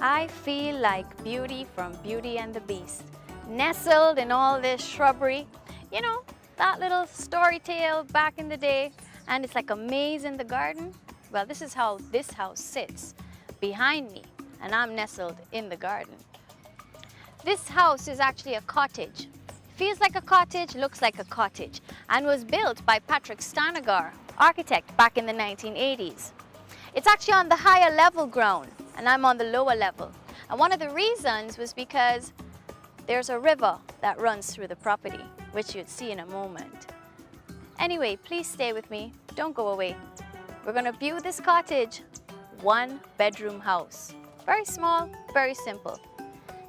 I feel like Beauty from Beauty and the Beast, nestled in all this shrubbery. You know, that little story tale back in the day, and it's like a maze in the garden. Well, this is how this house sits behind me, and I'm nestled in the garden. This house is actually a cottage. Feels like a cottage, looks like a cottage, and was built by Patrick Stanigar, architect, back in the 1980s. It's actually on the higher level ground, and I'm on the lower level. And one of the reasons was because there's a river that runs through the property, which you'd see in a moment. Anyway, please stay with me. Don't go away. We're going to view this cottage, one bedroom house. Very small, very simple.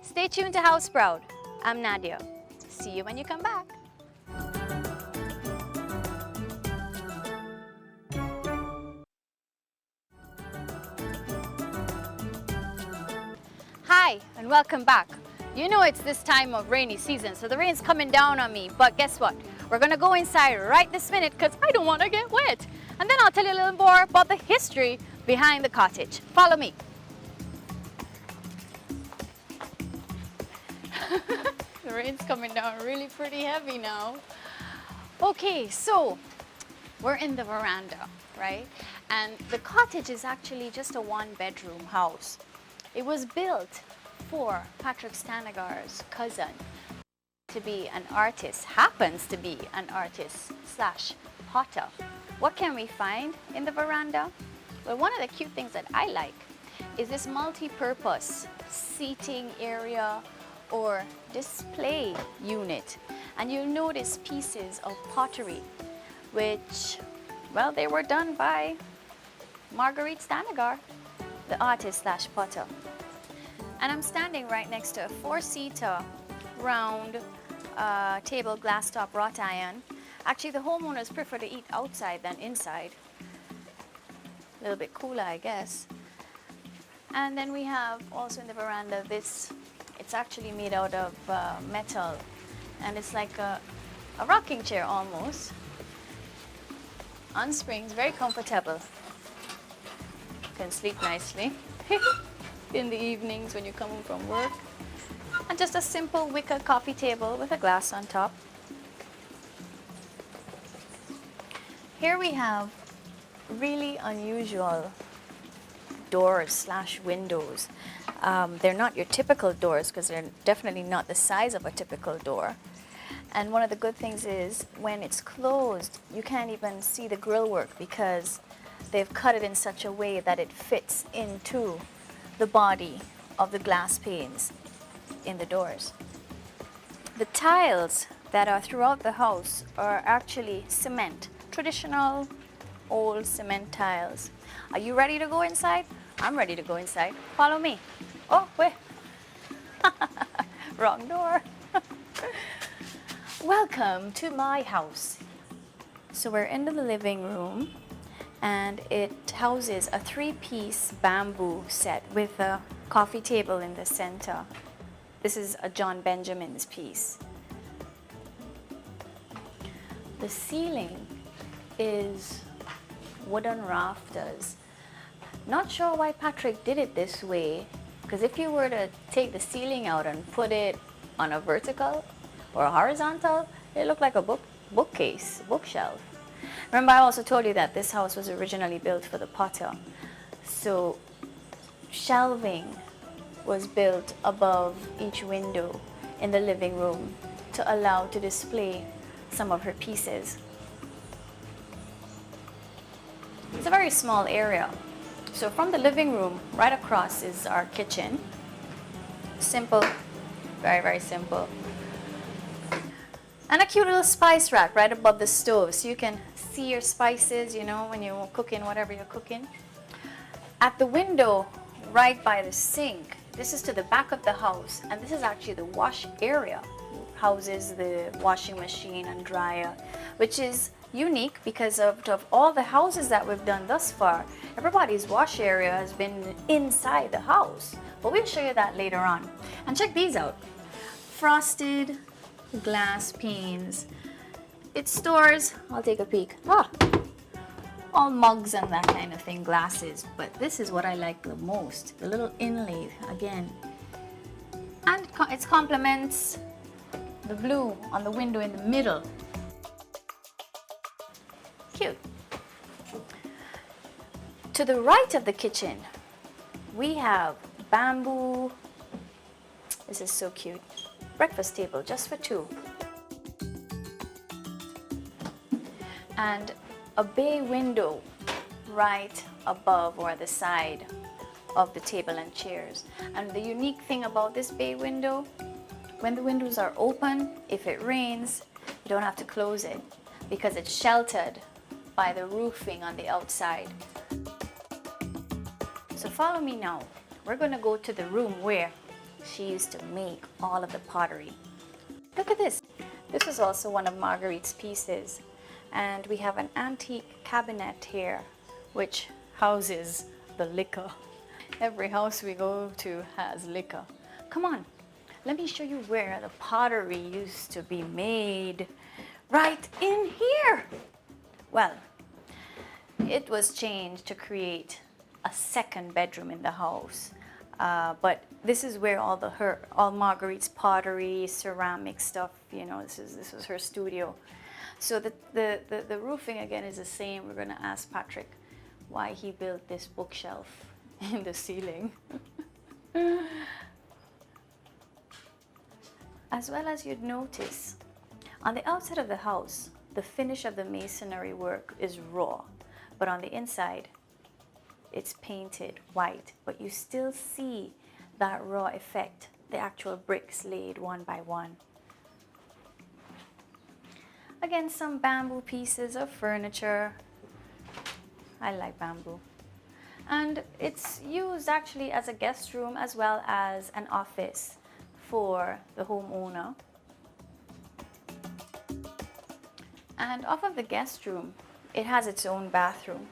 Stay tuned to House Proud. I'm Nadia. See you when you come back. Hi, and welcome back. You know it's this time of rainy season, so the rain's coming down on me. But guess what? We're gonna go inside right this minute because I don't want to get wet. And then I'll tell you a little more about the history behind the cottage. Follow me. The rain's coming down really pretty heavy now. Okay, so we're in the veranda, right? And the cottage is actually just a one-bedroom house. It was built for Patrick Stanigar's cousin to be an artist, happens to be an artist slash potter. What can we find in the veranda? Well, one of the cute things that I like is this multi-purpose seating area or display unit. And you'll notice pieces of pottery, which, well, they were done by Marguerite Stanigar, the artist slash potter. And I'm standing right next to a four-seater round table glass top wrought iron. Actually, the homeowners prefer to eat outside than inside. A little bit cooler, I guess. And then we have also in the veranda this, it's actually made out of metal, and it's like a rocking chair almost. On springs, very comfortable. You can sleep nicely in the evenings when you come home from work. And just a simple wicker coffee table with a glass on top. Here we have really unusual doors slash windows. They're not your typical doors because they're definitely not the size of a typical door. And one of the good things is when it's closed, you can't even see the grill work because they've cut it in such a way that it fits into the body of the glass panes in the doors. The tiles that are throughout the house are actually cement, traditional old cement tiles. Are you ready to go inside? I'm ready to go inside. Follow me. Oh, wait. Wrong door. Welcome to my house. So we're in the living room, and it houses a three-piece bamboo set with a coffee table in the center. This is a John Benjamin's piece. The ceiling is wooden rafters. Not sure why Patrick did it this way, because if you were to take the ceiling out and put it on a vertical or a horizontal, it looked like a bookshelf. Remember, I also told you that this house was originally built for the potter. So shelving was built above each window in the living room to allow to display some of her pieces. It's a very small area. So from the living room, right across is our kitchen. Simple, very, very simple. And a cute little spice rack right above the stove so you can see your spices, you know, when you're cooking whatever you're cooking. At the window, right by the sink, this is to the back of the house, and this is actually the wash area. Houses the washing machine and dryer, which is unique because of all the houses that we've done thus far. Everybody's wash area has been inside the house, but we'll show you that later on. And check these out. Frosted glass panes. It stores, I'll take a peek. all mugs and that kind of thing, glasses. But this is what I like the most, the little inlay again. And it complements the blue on the window in the middle. Cute. To the right of the kitchen, we have bamboo. This is so cute. Breakfast table just for two. And a bay window right above or the side of the table and chairs. And the unique thing about this bay window, when the windows are open, if it rains, you don't have to close it because it's sheltered by the roofing on the outside. So follow me now. We're going to go to the room where she used to make all of the pottery. Look at this. This is also one of Marguerite's pieces. And we have an antique cabinet here, which houses the liquor. Every house we go to has liquor. Come on, let me show you where the pottery used to be made. Right in here. Well, it was changed to create a second bedroom in the house. But this is where all Marguerite's pottery, ceramic stuff, you know, this was her studio. So the roofing again is the same. We're going to ask Patrick why he built this bookshelf in the ceiling. As well as you'd notice, on the outside of the house, the finish of the masonry work is raw, but on the inside, it's painted white, but you still see that raw effect, the actual bricks laid one by one. Again, some bamboo pieces of furniture. I like bamboo. And it's used actually as a guest room as well as an office for the homeowner. And off of the guest room, it has its own bathroom.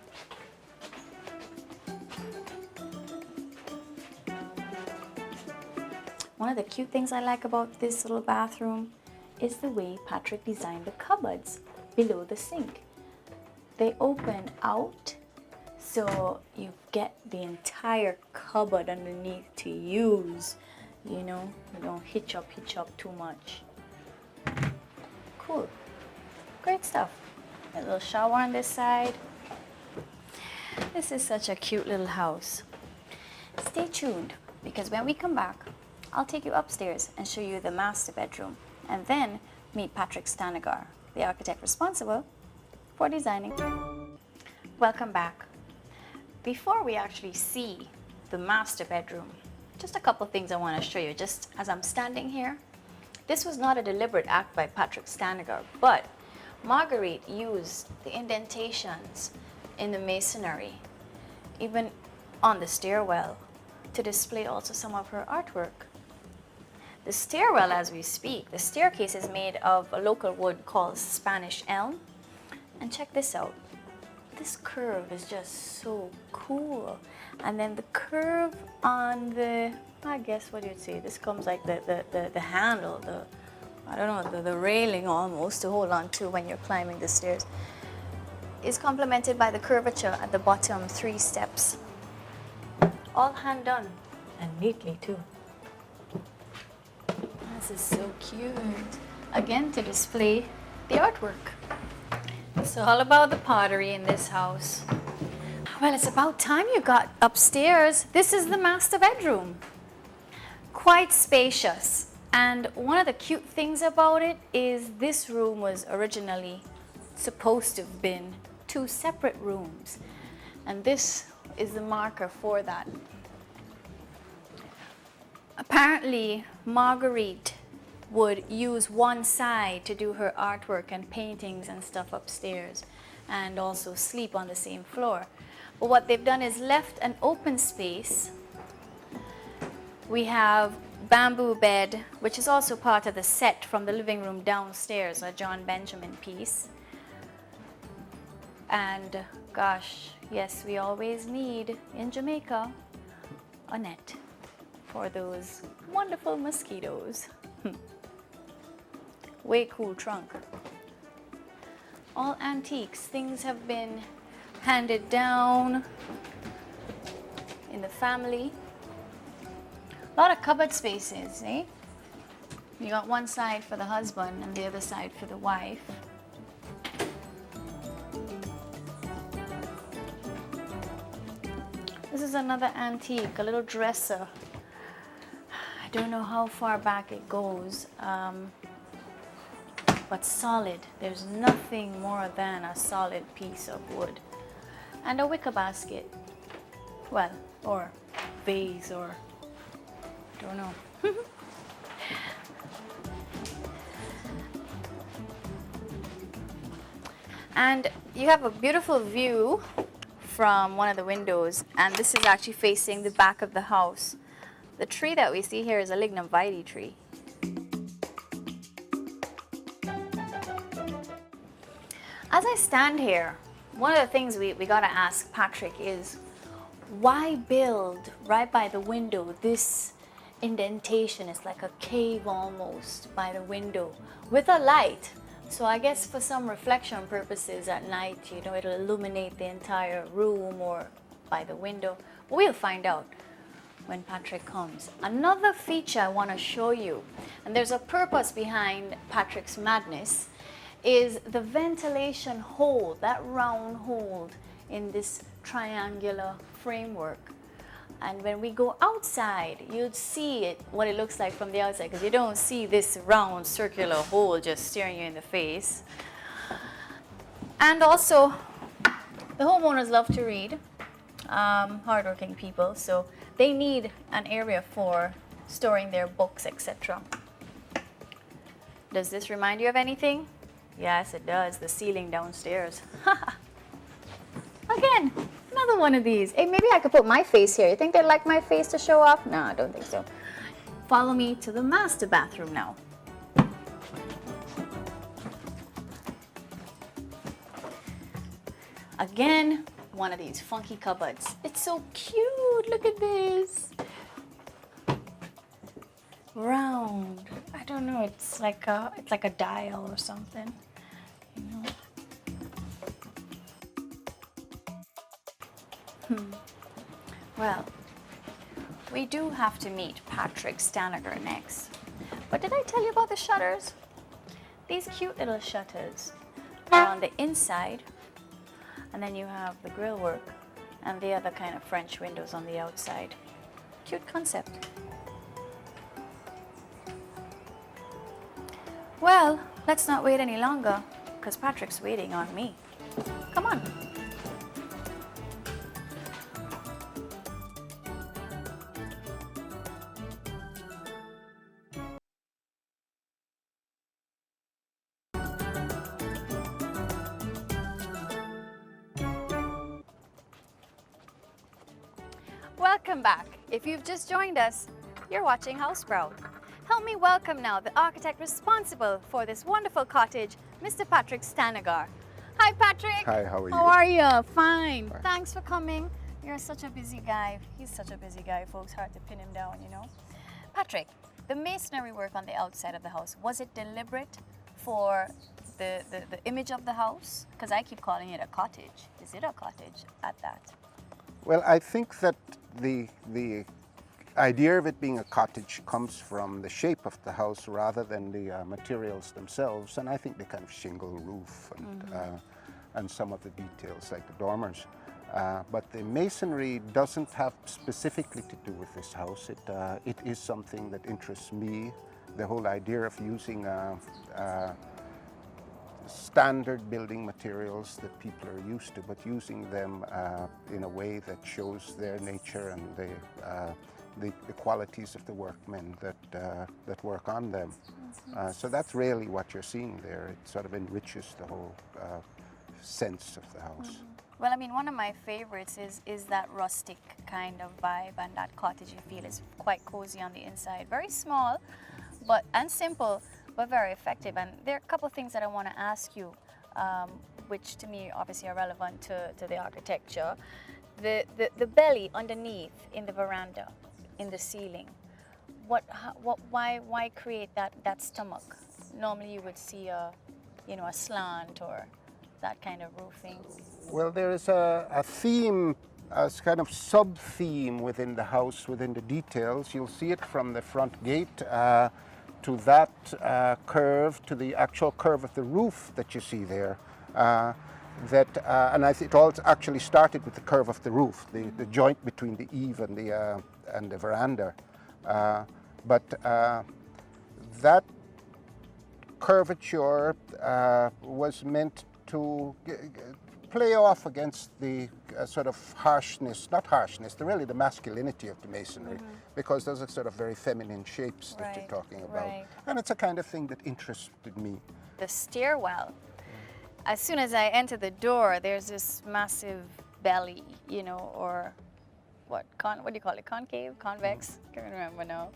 One of the cute things I like about this little bathroom is the way Patrick designed the cupboards below the sink. They open out, so you get the entire cupboard underneath to use. You know, you don't hitch up too much. Cool. Great stuff. A little shower on this side. This is such a cute little house. Stay tuned, because when we come back, I'll take you upstairs and show you the master bedroom, and then meet Patrick Stanigar, the architect responsible for designing. Welcome back. Before we actually see the master bedroom, just a couple things I want to show you just as I'm standing here. This was not a deliberate act by Patrick Stanigar, but Marguerite used the indentations in the masonry, even on the stairwell, to display also some of her artwork. The stairwell, as we speak, the staircase is made of a local wood called Spanish elm. And check this out. This curve is just so cool. And then the curve on the, I guess what you'd say, this comes like the handle, I don't know, the railing almost to hold on to when you're climbing the stairs, is complemented by the curvature at the bottom 3 steps. All hand done, and neatly too. This is so cute. Again, to display the artwork. It's all about the pottery in this house. Well, it's about time you got upstairs. This is the master bedroom. Quite spacious. And one of the cute things about it is this room was originally supposed to have been 2 separate rooms. And this is the marker for that. Apparently, Marguerite would use one side to do her artwork and paintings and stuff upstairs, and also sleep on the same floor. But what they've done is left an open space. We have bamboo bed, which is also part of the set from the living room downstairs, a John Benjamin piece. And gosh, yes, we always need in Jamaica a net for those wonderful mosquitoes. Way cool trunk. All antiques. Things have been handed down in the family. A lot of cupboard spaces, eh? You got one side for the husband and the other side for the wife. This is another antique, a little dresser. I don't know how far back it goes, but solid. There's nothing more than a solid piece of wood. And a wicker basket. Well, or vase, or don't know. And you have a beautiful view from one of the windows, and this is actually facing the back of the house. The tree that we see here is a lignum vitae tree. As I stand here, one of the things we gotta ask Patrick is, why build right by the window? This indentation is like a cave almost by the window with a light. So I guess for some reflection purposes at night, you know, it'll illuminate the entire room or by the window. We'll find out when Patrick comes. Another feature I want to show you, and there's a purpose behind Patrick's madness, is the ventilation hole, that round hole in this triangular framework. And when we go outside, you'd see it, what it looks like from the outside, because you don't see this round circular hole just staring you in the face. And also, the homeowners love to read, hardworking people, so they need an area for storing their books, etc. Does this remind you of anything? Yes, it does. The ceiling downstairs. Again, another one of these. Hey, maybe I could put my face here. You think they'd like my face to show off? No, I don't think so. Follow me to the master bathroom now. Again, one of these funky cupboards. It's so cute. Look at this. Round. I don't know. It's like a dial or something. You know. Well, we do have to meet Patrick Stanigar next. But did I tell you about the shutters? These cute little shutters are on the inside, and then you have the grill work and the other kind of French windows on the outside. Cute concept. Well, let's not wait any longer, because Patrick's waiting on me. Come on. Welcome back. If you've just joined us, you're watching House Sprout. Help me welcome now the architect responsible for this wonderful cottage, Mr. Patrick Stanigar. Hi, Patrick. Hi, how are you? How are you? Fine. Thanks for coming. You're such a busy guy. He's such a busy guy, folks. Hard to pin him down, you know. Patrick, the masonry work on the outside of the house, was it deliberate for the image of the house? Because I keep calling it a cottage. Is it a cottage at that? Well, I think that the idea of it being a cottage comes from the shape of the house rather than the materials themselves, and I think the kind of shingle roof and some of the details like the dormers. But the masonry doesn't have specifically to do with this house. It is something that interests me. The whole idea of using standard building materials that people are used to, but using them in a way that shows their nature and the qualities of the workmen that work on them. So that's really what you're seeing there. It sort of enriches the whole sense of the house. Well, I mean, one of my favorites is that rustic kind of vibe, and that cottage you feel is quite cozy on the inside. Very small, and simple, but very effective. And there are a couple of things that I want to ask you, which to me obviously are relevant to the architecture. The belly underneath in the veranda, in the ceiling. Why create that stomach? Normally you would see a slant or that kind of roofing? Well, there is a theme, a kind of sub-theme within the house, within the details. You'll see it from the front gate to that curve, to the actual curve of the roof that you see there. It all actually started with the curve of the roof, the joint between the eave and the veranda. But that curvature was meant to play off against the sort of harshness, not harshness, really the masculinity of the masonry, because those are sort of very feminine shapes that you're talking about. Right. And it's a kind of thing that interested me. The stairwell. As soon as I enter the door, there's this massive belly, you know, or what do you call it? Concave? Convex? Can't remember now.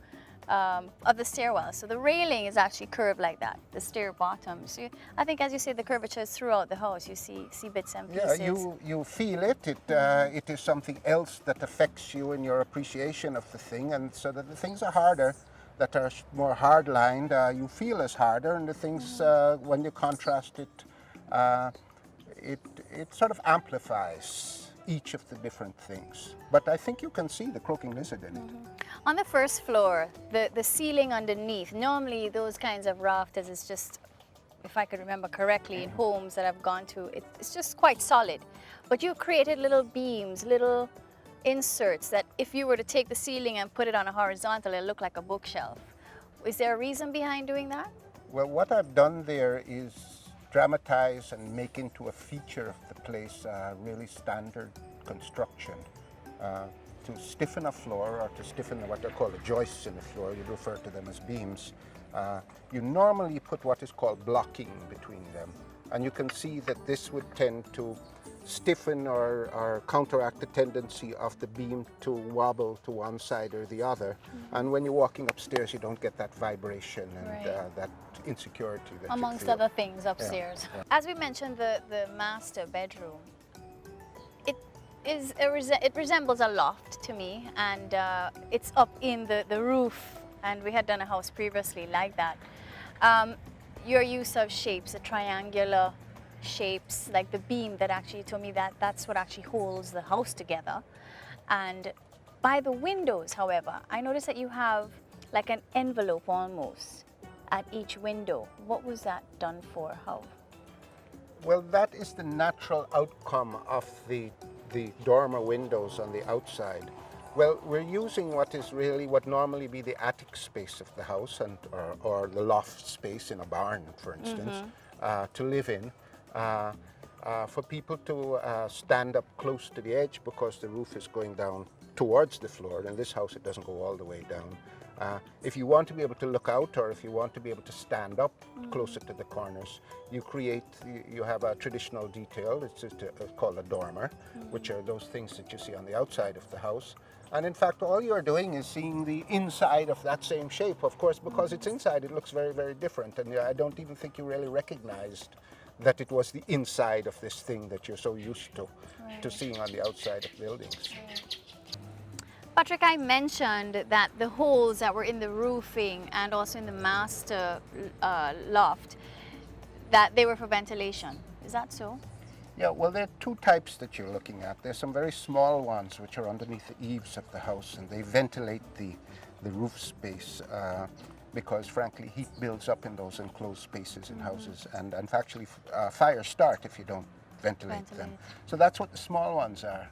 Of the stairwell. So the railing is actually curved like that, the stair bottom. So I think, as you say, the curvature is throughout the house. You see bits and pieces. Yeah, you feel it. It is something else that affects you in your appreciation of the thing, and so that the things are harder, that are more hard-lined, you feel as harder, and the things, when you contrast it, it sort of amplifies each of the different things. But I think you can see the croaking lizard in it. On the first floor, the ceiling underneath, normally those kinds of rafters is just, if I could remember correctly, in homes that I've gone to, it's just quite solid. But you created little beams, little inserts that if you were to take the ceiling and put it on a horizontal, it'll look like a bookshelf. Is there a reason behind doing that? Well, what I've done there is dramatize and make into a feature of the place really standard construction. To stiffen a floor, or to stiffen what they call the joists in the floor, you refer to them as beams, you normally put what is called blocking between them. And you can see that this would tend to stiffen or counteract the tendency of the beam to wobble to one side or the other. And when you're walking upstairs, you don't get that vibration and that insecurity that amongst you feel. other things upstairs. Yeah. As we mentioned, the master bedroom, it resembles a loft to me, and it's up in the roof, and we had done a house previously like that. Your use of shapes, the triangular shapes, like the beam that actually told me that's what actually holds the house together. And by the windows, however, I noticed that you have like an envelope almost at each window. What was that done for? How? Well, that is the natural outcome of the dormer windows on the outside. Well, we're using what normally be the attic space of the house or the loft space in a barn, for instance, to live in, for people to stand up close to the edge because the roof is going down towards the floor. In this house, it doesn't go all the way down. If you want to be able to look out, or if you want to be able to stand up closer to the corners, you have a traditional detail. It's called a dormer, which are those things that you see on the outside of the house. And in fact, all you're doing is seeing the inside of that same shape. Of course, because it's inside, it looks very, very different. And I don't even think you really recognized that it was the inside of this thing that you're so used to seeing on the outside of buildings. Patrick, I mentioned that the holes that were in the roofing and also in the master loft, that they were for ventilation. Is that so? Yeah, well, there are two types that you're looking at. There's some very small ones which are underneath the eaves of the house, and they ventilate the roof space because, frankly, heat builds up in those enclosed spaces in houses, and actually fires start if you don't ventilate them. So that's what the small ones are.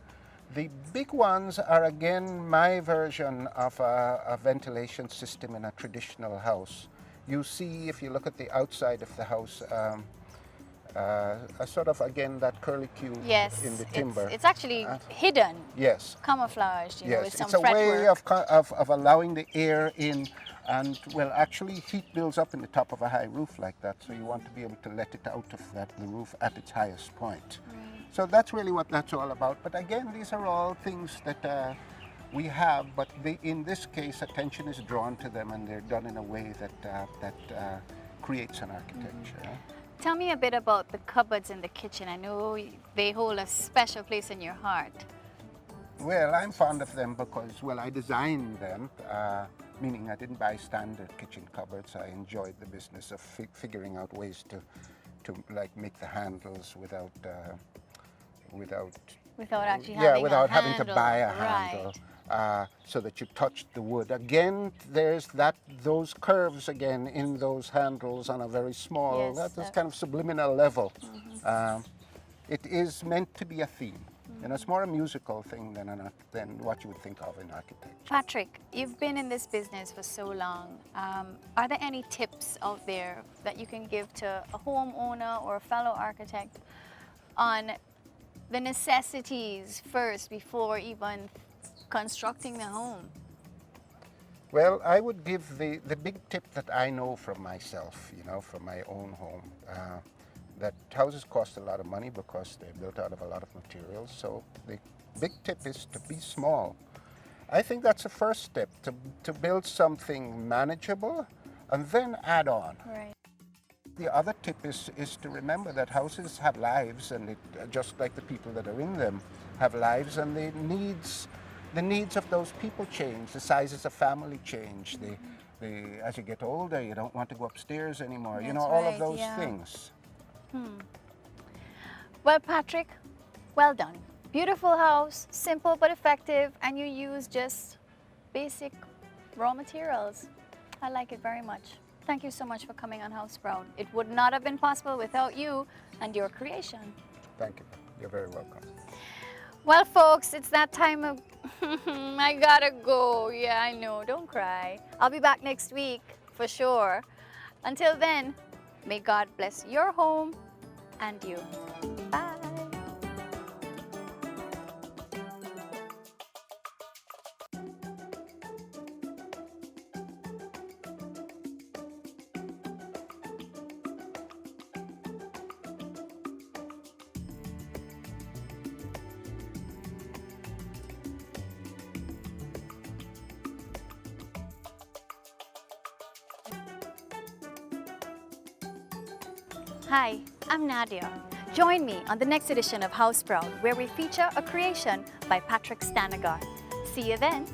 The big ones are, again, my version of a ventilation system in a traditional house. You see, if you look at the outside of the house, a sort of, again, that curlicue in the timber. It's actually hidden. Yes. Camouflaged, you know, with some it's a way fretwork. of allowing the air in, and, well, actually heat builds up in the top of a high roof like that, so you want to be able to let it out of the roof at its highest point. So that's really what that's all about. But again, these are all things that we have, but in this case, attention is drawn to them, and they're done in a way that creates an architecture. Tell me a bit about the cupboards in the kitchen. I know they hold a special place in your heart. Well, I'm fond of them because, well, I designed them, meaning I didn't buy standard kitchen cupboards. I enjoyed the business of figuring out ways to to like make the handles without without Without actually yeah, having without a having to handle. buy a Right. handle, so that you touch the wood. Again, there's those curves again in those handles on a very small, Yes. that's kind of subliminal level. It is meant to be a theme. And it's more a musical thing than what you would think of in architecture. Patrick, you've been in this business for so long. Are there any tips out there that you can give to a homeowner or a fellow architect on the necessities first before even constructing the home? Well, I would give the big tip that I know from myself, from my own home, that houses cost a lot of money because they're built out of a lot of materials. So the big tip is to be small. I think that's the first step, to build something manageable and then add on. Right. The other tip is to remember that houses have lives, and just like the people that are in them have lives, and the needs of those people change. The sizes of family change. As you get older, you don't want to go upstairs anymore. That's All of right, those yeah. things. Well, Patrick, well done. Beautiful house, simple but effective, and you use just basic raw materials. I like it very much. Thank you so much for coming on House Proud. It would not have been possible without you and your creation. Thank you. You're very welcome. Well, folks, it's that time of... I gotta go. Yeah, I know. Don't cry. I'll be back next week for sure. Until then, may God bless your home and you. Bye. Hi, I'm Nadia. Join me on the next edition of House Proud, where we feature a creation by Patrick Stanigar. See you then.